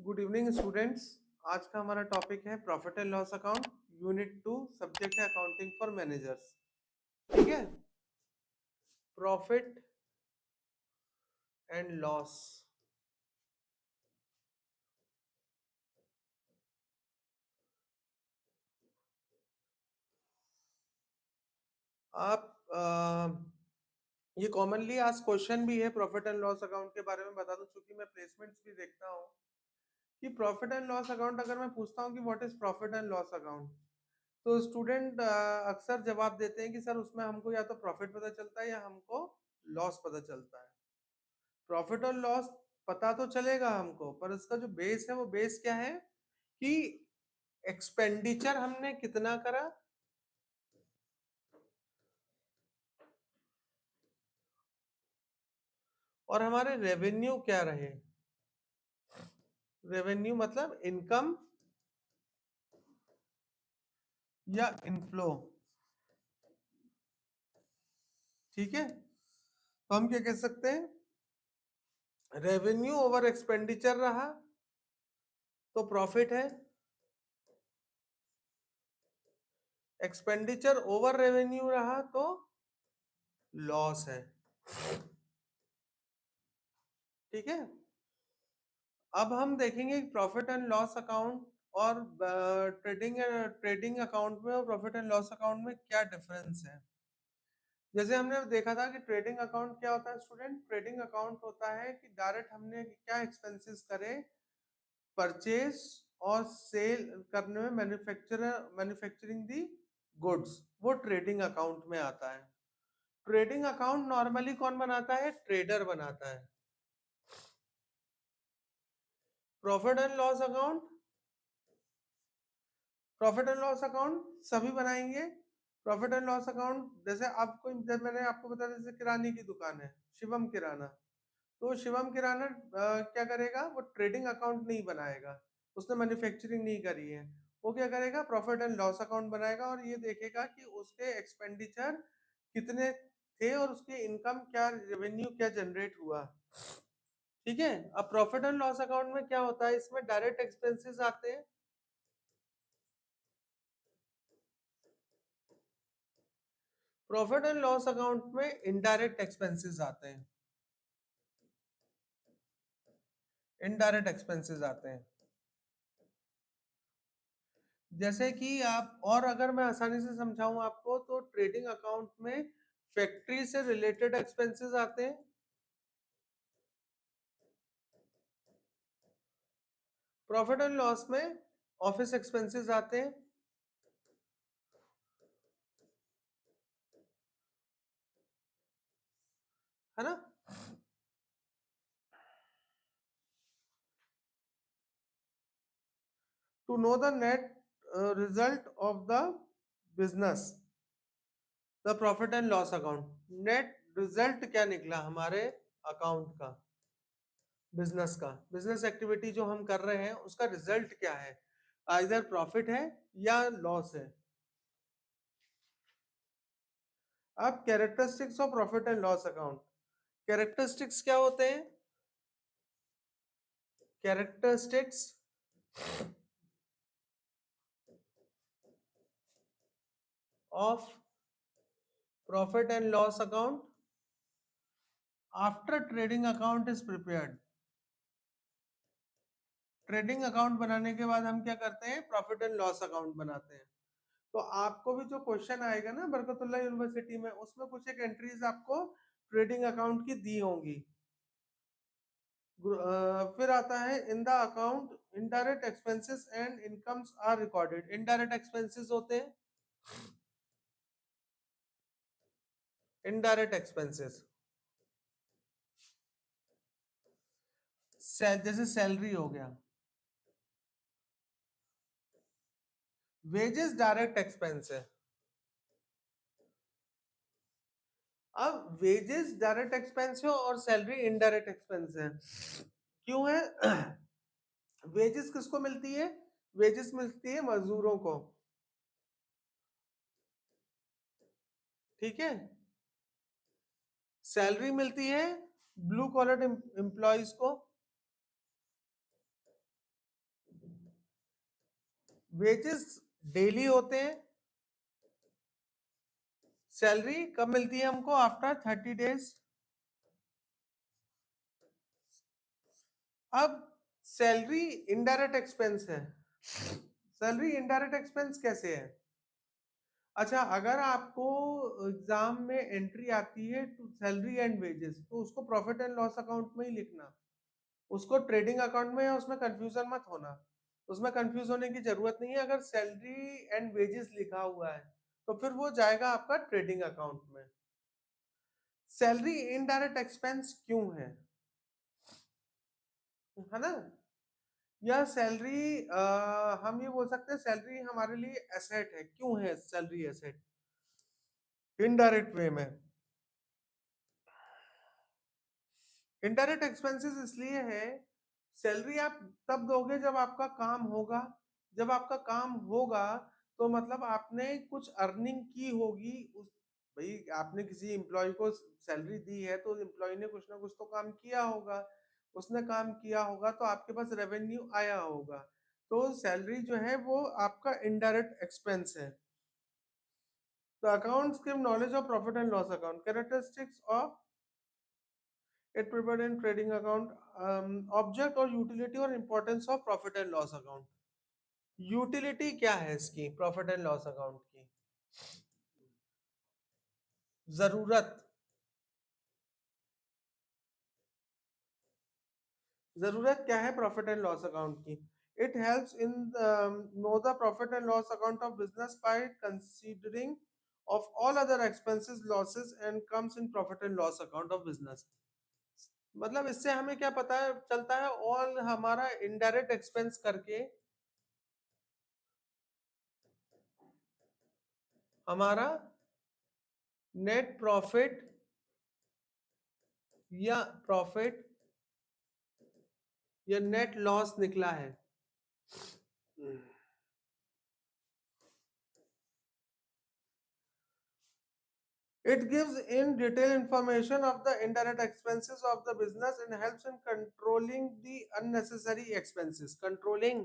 Good evening students. आज का हमारा टॉपिक है profit and loss account, unit 2, subject है अकाउंटिंग फॉर मैनेजर्स। ठीक है, प्रॉफिट एंड लॉस। आप ये कॉमनली आज क्वेश्चन भी है प्रॉफिट एंड लॉस अकाउंट के बारे में बता दूं, क्योंकि मैं प्लेसमेंट्स भी देखता हूँ कि प्रॉफिट एंड लॉस अकाउंट अगर मैं पूछता हूँ कि what is profit and loss account, तो स्टूडेंट अक्सर जवाब देते हैं कि सर उसमें हमको या तो प्रॉफिट पता चलता है या हमको लॉस पता चलता है। प्रॉफिट और लॉस पता तो चलेगा हमको, पर इसका जो बेस है वो बेस क्या है कि एक्सपेंडिचर हमने कितना करा और हमारे रेवेन्यू क्या रहे। रेवेन्यू मतलब इनकम या इनफ्लो। ठीक है, तो हम क्या कह सकते हैं, रेवेन्यू ओवर एक्सपेंडिचर रहा तो प्रॉफिट है, एक्सपेंडिचर ओवर रेवेन्यू रहा तो लॉस है। ठीक है, अब हम देखेंगे प्रॉफिट एंड लॉस अकाउंट और ट्रेडिंग अकाउंट में और प्रॉफिट एंड लॉस अकाउंट में क्या डिफरेंस है। जैसे हमने देखा था कि ट्रेडिंग अकाउंट क्या होता है स्टूडेंट, ट्रेडिंग अकाउंट होता है कि डायरेक्ट हमने क्या एक्सपेंसेस करे परचेज और सेल करने में, मैन्युफैक्चरिंग दी गुड्स, वो ट्रेडिंग अकाउंट में आता है। ट्रेडिंग अकाउंट नॉर्मली कौन बनाता है, ट्रेडर बनाता है। Profit and loss account, profit and loss account सभी बनाएंगे। प्रॉफिट एंड लॉस अकाउंट जैसे आपको, जब मैंने आपको बताया जैसे किराने की दुकान है शिवम किराना, तो शिवम किराना क्या करेगा, वो ट्रेडिंग अकाउंट नहीं बनाएगा, उसने मैन्युफैक्चरिंग नहीं करी है। वो क्या करेगा, प्रॉफिट एंड लॉस अकाउंट बनाएगा और ये देखेगा कि उसके एक्सपेंडिचर कितने थे और उसके इनकम क्या, रेवेन्यू क्या जनरेट हुआ। ठीक है, अब प्रॉफिट एंड लॉस अकाउंट में क्या होता है, इसमें डायरेक्ट एक्सपेंसेस आते हैं, प्रॉफिट एंड लॉस अकाउंट में इनडायरेक्ट एक्सपेंसेस आते हैं, इनडायरेक्ट एक्सपेंसेस आते हैं। जैसे कि आप, और अगर मैं आसानी से समझाऊं आपको, तो ट्रेडिंग अकाउंट में फैक्ट्री से रिलेटेड एक्सपेंसेस आते हैं, प्रॉफिट एंड लॉस में ऑफिस एक्सपेंसेस आते हैं, है ना। To know the net result of the business, the profit and loss account, net result क्या निकला हमारे अकाउंट का, बिजनेस का, बिजनेस एक्टिविटी जो हम कर रहे हैं उसका रिजल्ट क्या है, आइदर प्रॉफिट है या लॉस है। अब characteristics of profit and loss account, characteristics क्या होते हैं, characteristics of profit and loss account after trading account is prepared. Trading account बनाने के बाद हम क्या करते हैं, प्रॉफिट एंड लॉस अकाउंट बनाते हैं। तो आपको भी जो क्वेश्चन आएगा ना बरकतुल्लाह यूनिवर्सिटी में, उसमें कुछ एक एंट्रीज आपको ट्रेडिंग अकाउंट की दी होंगी। फिर आता है in the account indirect expenses and incomes are recorded. Indirect expenses होते हैं, इनडायरेक्ट एक्सपेंसेस जैसे सैलरी हो गया, वेजेस डायरेक्ट एक्सपेंस है। अब वेजेस डायरेक्ट एक्सपेंस है और सैलरी इनडायरेक्ट एक्सपेंस है। क्यों है? वेजेस किसको मिलती है, वेजेस मिलती है मजदूरों को। ठीक है, सैलरी मिलती है ब्लू कॉलर एम्प्लॉयज को। वेजेस डेली होते हैं, सैलरी कब मिलती है हमको? After 30 days. अब सैलरी इनडायरेक्ट एक्सपेंस है। सैलरी इनडायरेक्ट एक्सपेंस कैसे है? अच्छा, अगर आपको एग्जाम में एंट्री आती है टू सैलरी एंड वेजेस, तो उसको प्रॉफिट एंड लॉस अकाउंट में ही लिखना, उसको ट्रेडिंग अकाउंट में, या उसमें कंफ्यूजन मत होना। उसमें कंफ्यूज होने की जरूरत नहीं है। अगर सैलरी एंड वेजेस लिखा हुआ है तो फिर वो जाएगा आपका ट्रेडिंग अकाउंट में। सैलरी इनडायरेक्ट एक्सपेंस क्यों है ना? या सैलरी, हम ये बोल सकते हैं सैलरी हमारे लिए एसेट है। क्यों है सैलरी एसेट इनडायरेक्ट वे में? इनडायरेक्ट एक्सपेंसेस इसलिए है, सैलरी आप तब दोगे जब आपका काम होगा। जब आपका काम होगा तो मतलब आपने कुछ अर्निंग की होगी। उस भाई आपने किसी एम्प्लॉय को सैलरी दी है तो एम्प्लॉय ने कुछ ना कुछ तो काम किया होगा। उसने काम किया होगा तो आपके पास रेवेन्यू आया होगा। तो सैलरी जो है वो आपका इनडायरेक्ट एक्सपेंस है। The accounts give knowledge of profit and loss account. Characteristics of it prepared in trading account, object और utility और importance of profit and loss account. Utility क्या है इसकी प्रॉफिट एंड लॉस अकाउंट की? जरूरत। जरूरत क्या है प्रॉफिट एंड लॉस अकाउंट की? It helps in know the profit and loss account of business by considering of all other expenses, losses and comes in profit and loss account of business. मतलब इससे हमें क्या पता है चलता है? All हमारा इनडायरेक्ट एक्सपेंस करके हमारा नेट प्रॉफिट या प्रॉफिट या नेट लॉस निकला है। It gives in detail information of the indirect expenses of the business and helps in controlling the unnecessary expenses. Controlling,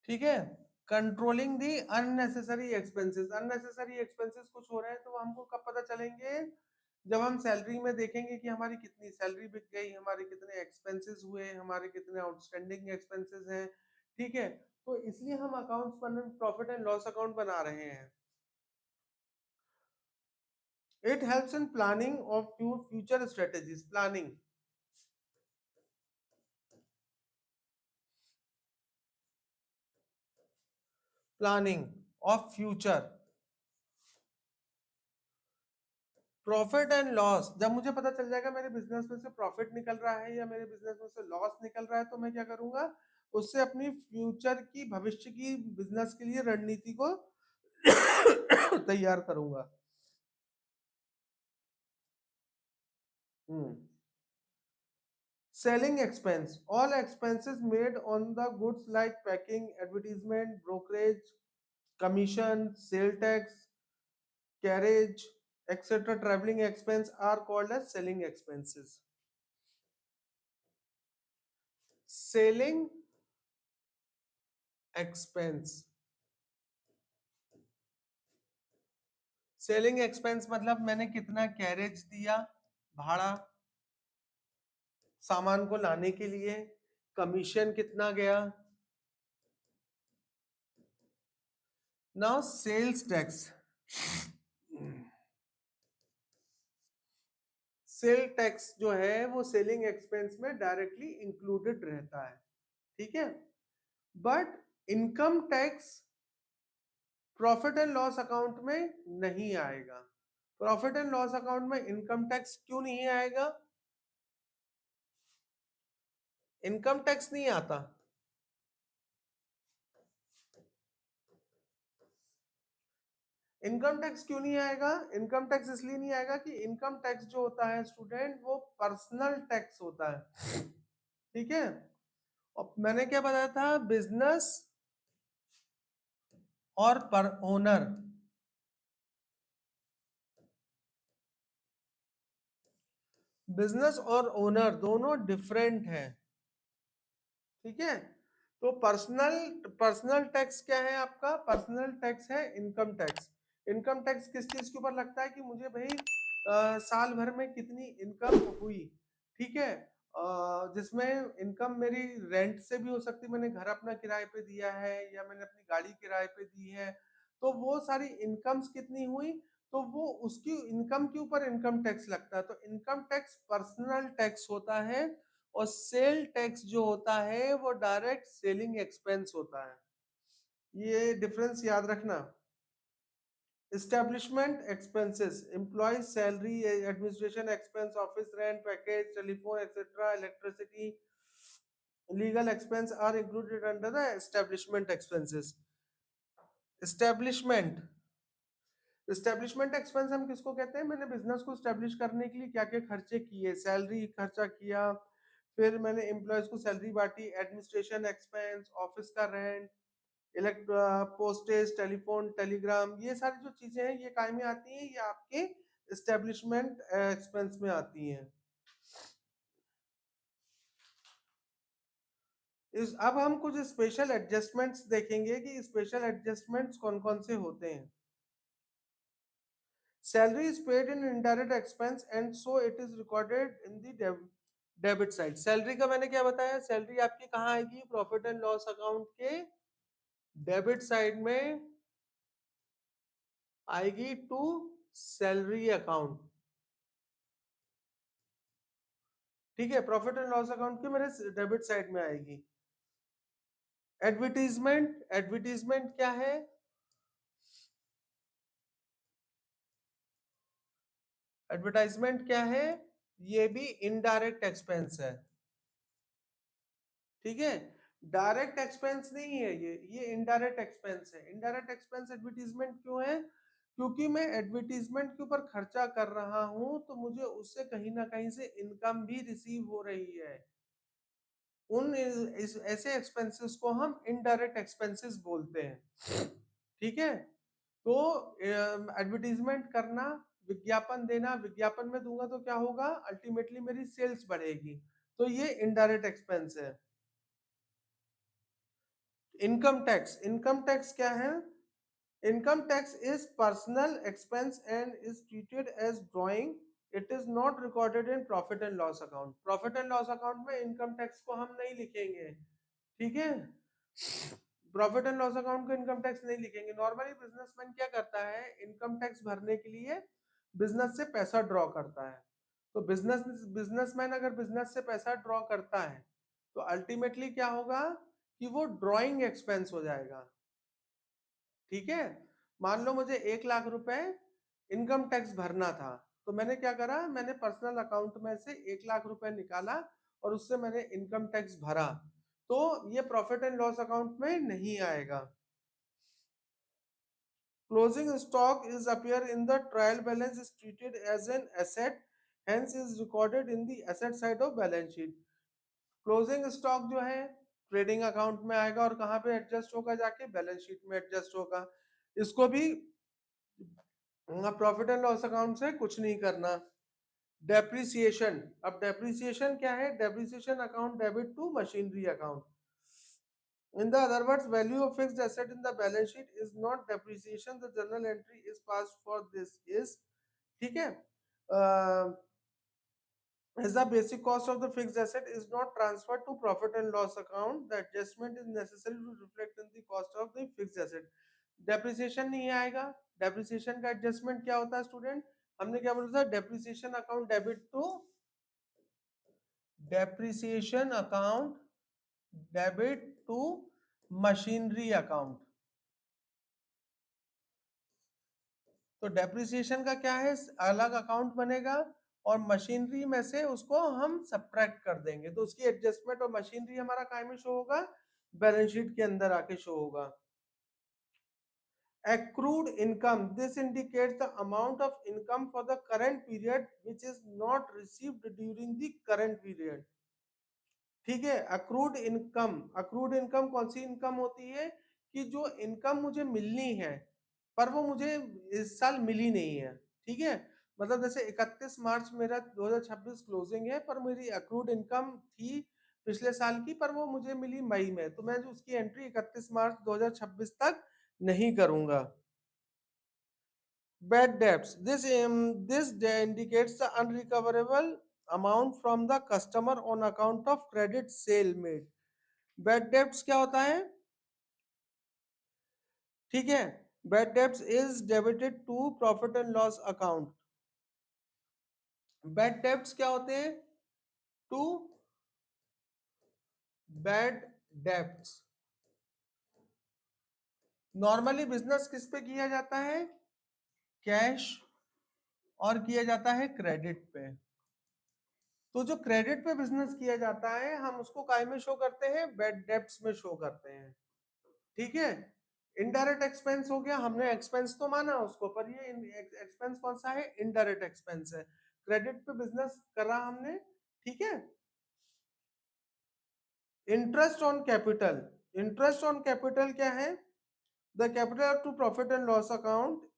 ठीक है? कंट्रोलिंग दी अननेसेसरी एक्सपेंसेस। अननेसेसरी एक्सपेंसेस कुछ हो रहे हैं तो हमको कब पता चलेंगे? जब हम सैलरी में देखेंगे कि हमारी कितनी सैलरी बिक गई, हमारे कितने एक्सपेंसेस हुए, हमारे कितने आउटस्टैंडिंग एक्सपेंसेस हैं। ठीक है, तो इसलिए हम accounts profit and loss account बना रहे हैं। It helps in planning of future strategies. Planning of future. Profit and loss, जब मुझे पता चल जाएगा मेरे बिजनेस में से प्रॉफिट निकल रहा है या मेरे बिजनेस में से लॉस निकल रहा है, तो मैं क्या करूंगा? उससे अपनी फ्यूचर की, भविष्य की बिजनेस के लिए रणनीति को तैयार करूंगा। Selling expense, all expenses made on the goods like packing, advertisement, brokerage, commission, sale tax, carriage, etc. traveling expense are called as selling expenses. Selling expense, selling expense मतलब मैंने कितना कैरेज दिया, भाड़ा सामान को लाने के लिए, कमीशन कितना गया। Now sales tax, sale tax जो है वो सेलिंग एक्सपेंस में डायरेक्टली इंक्लूडेड रहता है। ठीक है, but income tax profit and loss account में नहीं आएगा। प्रॉफिट एंड लॉस अकाउंट में इनकम टैक्स क्यों नहीं आएगा? इनकम टैक्स नहीं आता। इनकम टैक्स क्यों नहीं आएगा? इनकम टैक्स इसलिए नहीं आएगा कि इनकम टैक्स जो होता है स्टूडेंट, वो पर्सनल टैक्स होता है। ठीक है, और मैंने क्या बताया था? बिजनेस और पर ओनर, बिजनेस और ओनर दोनों डिफरेंट है, ठीक है। तो पर्सनल पर्सनल टैक्स क्या है आपका? पर्सनल टैक्स है इनकम टैक्स। इनकम टैक्स किस चीज के ऊपर लगता है कि मुझे भाई साल भर में कितनी इनकम हुई, ठीक है। जिसमें इनकम मेरी रेंट से भी हो सकती है, मैंने घर अपना किराए पे दिया है या मैंने अपनी गाड़ी किराए पे दी है, तो वो सारी इनकम्स कितनी हुई, तो वो उसकी इनकम के ऊपर इनकम टैक्स लगता है। तो इनकम टैक्स पर्सनल टैक्स होता है, और सेल टैक्स जो होता है वो डायरेक्ट सेलिंग एक्सपेंस होता है। ये डिफरेंस याद रखना। Establishment expenses, employ salary, administration expense, office rent, package, telephone etcetera, electricity, legal expense are included under the establishment expenses. Establishment establishment expense हम किसको कहते हैं? मैंने बिजनेस को स्टेब्लिश करने के लिए क्या क्या खर्चे किए, सैलरी खर्चा किया, फिर मैंने एम्प्लॉयज को सैलरी बांटी, एडमिनिस्ट्रेशन एक्सपेंस, ऑफिस का रेंट, पोस्टेज, टेलीफोन, टेलीग्राम, ये सारी जो चीजें हैं ये काय में आती हैं? ये आपके एस्टेब्लिशमेंट एक्सपेंस में आती हैं। अब हम कुछ स्पेशल एडजस्टमेंट्स देखेंगे कि स्पेशल एडजस्टमेंट्स कौन कौन से होते हैं। Salary is paid in indirect expense and so it is recorded in the debit side. Salary का मैंने क्या बताया? सैलरी आपकी कहाँ आएगी? प्रॉफिट एंड लॉस अकाउंट के डेबिट साइड में आएगी, टू सैलरी अकाउंट, ठीक है। प्रॉफिट एंड लॉस अकाउंट के मेरे डेबिट साइड में आएगी। एडवर्टीजमेंट, एडवर्टीजमेंट क्या है? एडवर्टाइजमेंट क्या है? ये भी इनडायरेक्ट एक्सपेंस है, ठीक है। डायरेक्ट एक्सपेंस नहीं है ये इनडायरेक्ट एक्सपेंस है। इनडायरेक्ट एक्सपेंस एडवर्टीजमेंट क्यों है? क्योंकि मैं एडवर्टीजमेंट के ऊपर खर्चा कर रहा हूं तो मुझे उससे कहीं ना कहीं से इनकम भी रिसीव हो रही है। ऐसे एक्सपेंसेस को हम इनडायरेक्ट एक्सपेंसेस बोलते हैं, ठीक है। तो एडवर्टीजमेंट करना, विज्ञापन देना, विज्ञापन में दूंगा तो क्या होगा? अल्टीमेटली मेरी सेल्स बढ़ेगी, तो ये इनडायरेक्ट एक्सपेंस है। इनकम टैक्स, इनकम टैक्स क्या है? Income tax is personal expense and is treated as drawing, it is not recorded in profit and loss account. Profit and loss account में income tax को हम नहीं लिखेंगे, ठीक है। प्रॉफिट एंड लॉस अकाउंट को इनकम टैक्स नहीं लिखेंगे। नॉर्मली बिजनेसमैन क्या करता है? इनकम टैक्स भरने के लिए बिजनेस से पैसा ड्रॉ करता है। तो बिजनेसमैन अगर बिजनेस से पैसा ड्रॉ करता है तो अल्टीमेटली क्या होगा कि वो ड्रॉइंग एक्सपेंस हो जाएगा, ठीक है। मान लो मुझे 1 लाख रुपए इनकम टैक्स भरना था, तो मैंने क्या करा? मैंने पर्सनल अकाउंट में से 1 लाख रुपए निकाला और उससे मैंने इनकम टैक्स भरा, तो ये प्रॉफिट एंड लॉस अकाउंट में नहीं आएगा। Closing stock is appear in the trial balance, is treated as an asset, hence is recorded in the asset side of balance sheet. Closing stock जो है trading account में आएगा और कहां पे एडजस्ट होगा? जाके बैलेंस शीट में एडजस्ट होगा। इसको भी प्रॉफिट एंड लॉस अकाउंट से कुछ नहीं करना। डेप्रिसिएशन, अब डेप्रिसिएशन क्या है? Depreciation account debit to machinery account. In the other words, value of fixed asset in the balance sheet is not depreciation. The journal entry is passed for this is, ठीक है। As the basic cost of the fixed asset is not transferred to profit and loss account, the adjustment is necessary to reflect in the cost of the fixed asset. Depreciation नहीं आएगा। Depreciation का adjustment क्या होता है student? हमने क्या बोला था? Depreciation account debit to depreciation account debit to machinery account। तो डेप्रिसिएशन का क्या है? अलग अकाउंट बनेगा और मशीनरी में से उसको हम सब्ट्रैक्ट कर देंगे, तो उसकी एडजस्टमेंट और मशीनरी हमारा काय में शो होगा? बैलेंस शीट के अंदर आके शो होगा। accrued income, this indicates the amount of income for the current period which is not received during the current period, ठीक है। अक्रूड इनकम, अक्रूड इनकम कौन सी इनकम होती है? कि जो इनकम मुझे मिलनी है पर वो मुझे इस साल मिली नहीं है, ठीक है। मतलब जैसे 31 मार्च मेरा 2026 क्लोजिंग है, पर मेरी अक्रूड इनकम थी पिछले साल की, पर वो मुझे मिली मई में, तो मैं जो उसकी एंट्री 31 मार्च 2026 तक नहीं करूंगा। Bad debts. This indicates the unrecoverable amount from the customer on account of credit sale made. Bad debts क्या होता है? ठीक है, bad debts is debited to profit and loss account. Bad debts क्या होते हैं? To bad debts. Normally business किस पे किया जाता है? कैश और किया जाता है क्रेडिट पे। तो जो क्रेडिट पे बिजनेस किया जाता है हम उसको काय में शो करते हैं? बैड डेब्ट्स में शो करते हैं। ठीक है, इनडायरेक्ट एक्सपेंस हो गया, हमने एक्सपेंस तो माना उसको, पर ये एक्सपेंस कौन सा है? इनडायरेक्ट एक्सपेंस है, क्रेडिट पे बिजनेस करा हमने। ठीक है, interest on capital. Interest on capital क्या है? The capital to profit and loss account,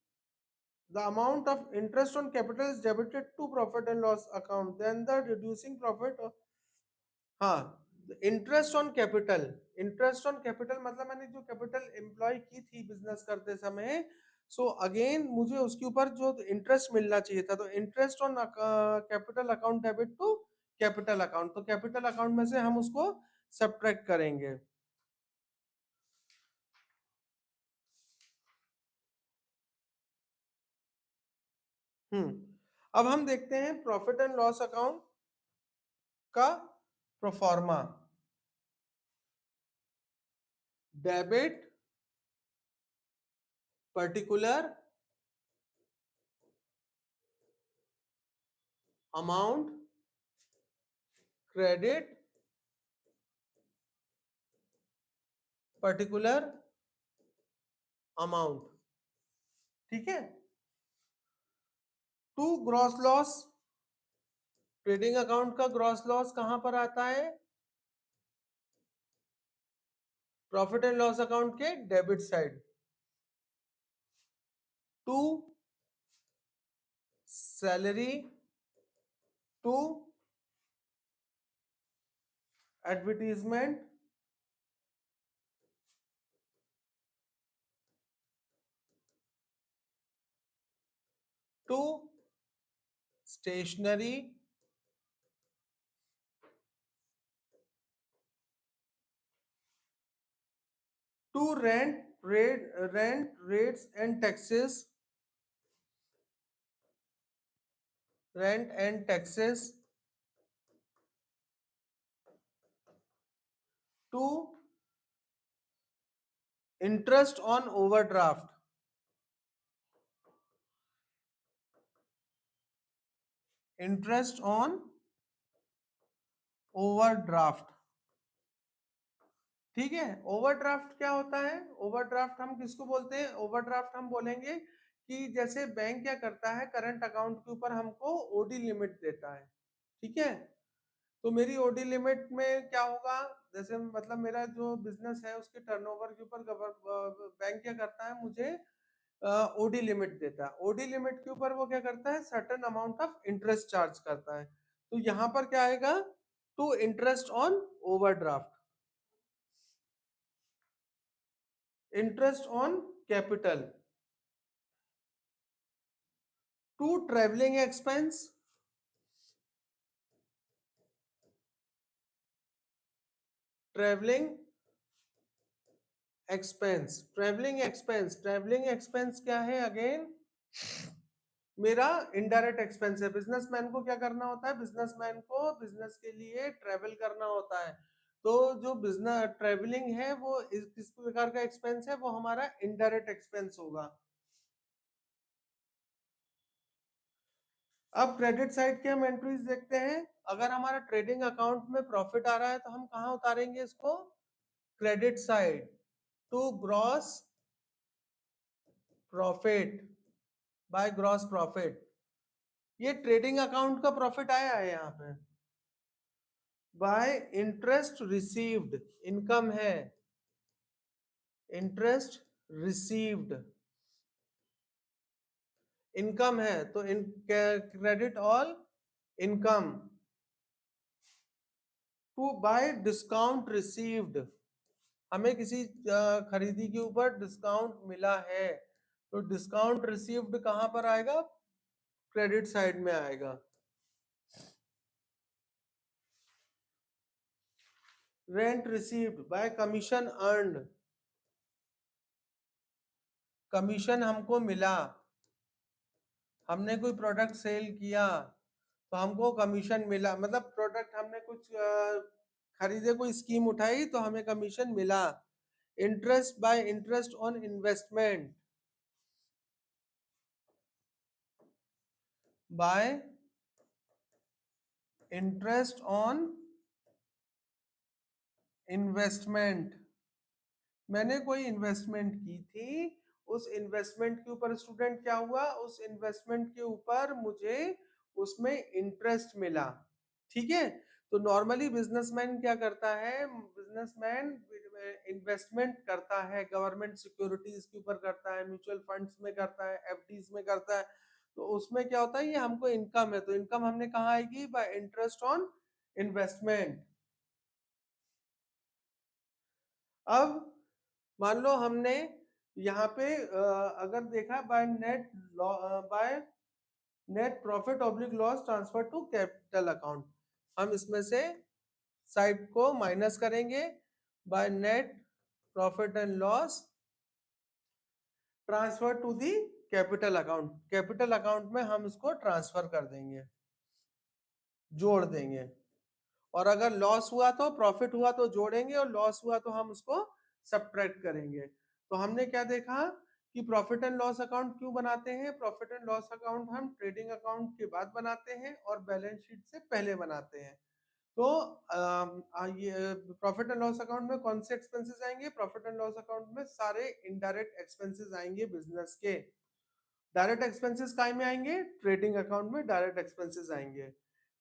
the amount of interest on capital is debited to profit and loss account, then the reducing profit। हाँ, interest on capital. Interest on capital मतलब मैंने जो capital employ की थी business करते समय, so again मुझे उसके ऊपर जो इंटरेस्ट मिलना चाहिए था, तो interest on capital account debit to capital account, तो कैपिटल अकाउंट में से हम उसको सब्ट्रैक्ट करेंगे। अब हम देखते हैं प्रॉफिट एंड लॉस अकाउंट का proforma. Debit particular amount, credit particular amount. ठीक है, to gross loss. Trading account का ग्रॉस लॉस कहां पर आता है? प्रॉफिट एंड लॉस अकाउंट के debit side. To salary, to advertisement, to stationery, to rent rates and taxes, rent and taxes, to interest on overdraft, interest on overdraft. ठीक है, overdraft क्या होता है? ओवरड्राफ्ट हम किसको बोलते हैं? ओवरड्राफ्ट हम बोलेंगे कि जैसे बैंक क्या करता है, करंट अकाउंट के ऊपर हमको ओडी लिमिट देता है। ठीक है, तो मेरी ओडी लिमिट में क्या होगा? जैसे मतलब मेरा जो बिजनेस है उसके टर्नओवर के ऊपर बैंक क्या करता है, मुझे ओडी लिमिट देता है। ओडी लिमिट के ऊपर वो क्या करता है? Certain amount of interest charge करता है। तो यहाँ पर क्या आएगा? To interest on overdraft, interest on capital, to travelling expense, travelling expense, travelling expense. Travelling expense क्या है? अगेन मेरा इनडायरेक्ट एक्सपेंस है। बिजनेसमैन को क्या करना होता है? बिजनेसमैन को बिजनेस के लिए ट्रेवल करना होता है, तो जो बिजनेस ट्रेवलिंग है वो किस प्रकार का एक्सपेंस है? वो हमारा इनडायरेक्ट एक्सपेंस होगा। अब क्रेडिट साइड की हम एंट्रीज देखते हैं। अगर हमारा ट्रेडिंग अकाउंट में प्रॉफिट आ रहा है तो हम कहाँ उतारेंगे इसको? Credit side, to gross profit, by gross profit. ये ट्रेडिंग अकाउंट का प्रॉफिट आया है यहाँ पे। बाय इंटरेस्ट रिसीव्ड, इनकम है, इंटरेस्ट रिसीव्ड। इनकम है तो credit all income to by discount received, हमें किसी खरीदी के ऊपर डिस्काउंट मिला है तो डिस्काउंट रिसीव्ड कहां पर आएगा, क्रेडिट साइड में आएगा। Rent received by commission earned, commission हमको मिला, हमने कोई प्रोडक्ट सेल किया तो हमको कमीशन मिला, मतलब प्रोडक्ट हमने कुछ खरीदे, कोई स्कीम उठाई तो हमें कमीशन मिला। Interest by interest on investment, bye interest on investment, मैंने कोई इन्वेस्टमेंट की थी, उस इन्वेस्टमेंट के ऊपर स्टूडेंट क्या हुआ, उस इन्वेस्टमेंट के ऊपर मुझे उसमें इंटरेस्ट मिला। ठीक है, तो नॉर्मली बिजनेसमैन क्या करता है, बिजनेसमैन इन्वेस्टमेंट करता है, गवर्नमेंट सिक्योरिटीज के ऊपर करता है, म्यूचुअल फंड्स में करता है, एफडीज में करता है, तो उसमें क्या होता है, ये हमको इनकम है, तो इनकम हमने कहाँ आएगी, बाय इंटरेस्ट ऑन इन्वेस्टमेंट। अब मान लो हमने यहाँ पे अगर देखा by net profit oblique loss transfer to capital account, हम इसमें से साइड को माइनस करेंगे, by net profit and loss transfer to the capital account, capital account में हम इसको ट्रांसफर कर देंगे, जोड़ देंगे, और अगर लॉस हुआ तो, प्रॉफिट हुआ तो जोड़ेंगे, और लॉस हुआ तो हम उसको सब्ट्रैक्ट करेंगे। तो हमने क्या देखा कि प्रॉफिट एंड लॉस अकाउंट क्यों बनाते हैं, प्रॉफिट एंड लॉस अकाउंट हम ट्रेडिंग अकाउंट के बाद बनाते हैं और बैलेंस शीट से पहले बनाते हैं। तो ये प्रॉफिट एंड लॉस अकाउंट में कौन से एक्सपेंसेस आएंगे, प्रॉफिट एंड लॉस अकाउंट में सारे इनडायरेक्ट एक्सपेंसेस आएंगे बिजनेस के, डायरेक्ट एक्सपेंसेस काय में आएंगे, ट्रेडिंग अकाउंट में डायरेक्ट एक्सपेंसेस आएंगे।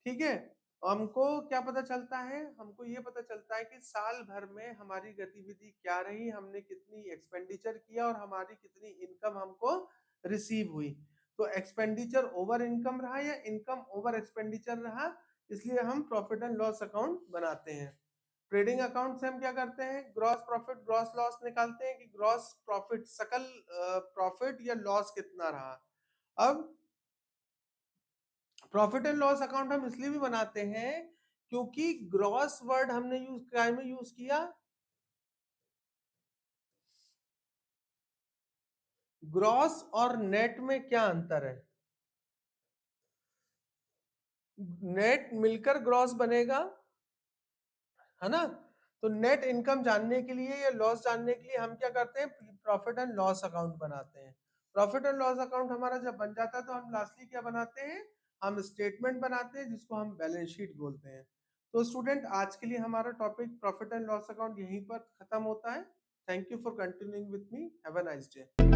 ठीक है, हमको क्या पता चलता है, हमको ये पता चलता है कि साल भर में हमारी गतिविधि क्या रही, हमने कितनी एक्सपेंडिचर किया और हमारी कितनी इनकम हमको रिसीव हुई। तो एक्सपेंडिचर ओवर इनकम रहा या इनकम ओवर एक्सपेंडिचर रहा, इसलिए हम प्रॉफिट एंड लॉस अकाउंट बनाते हैं। ट्रेडिंग अकाउंट से हम क्या करते हैं, ग्रॉस प्रॉफिट ग्रॉस लॉस निकालते हैं कि ग्रॉस प्रॉफिट सकल प्रॉफिट या लॉस कितना रहा। अब प्रॉफिट एंड लॉस अकाउंट हम इसलिए भी बनाते हैं क्योंकि ग्रॉस वर्ड हमने यूज किया, ग्रॉस और नेट में क्या अंतर है, नेट मिलकर ग्रॉस बनेगा, है ना। तो नेट इनकम जानने के लिए या लॉस जानने के लिए हम क्या करते हैं, प्रॉफिट एंड लॉस अकाउंट बनाते हैं। प्रॉफिट एंड लॉस अकाउंट हमारा जब बन जाता है तो हम लास्टली क्या बनाते हैं, हम स्टेटमेंट बनाते हैं जिसको हम बैलेंस शीट बोलते हैं। तो स्टूडेंट आज के लिए हमारा topic profit and loss account यहीं पर खत्म होता है। Thank you for continuing with me, have a nice day.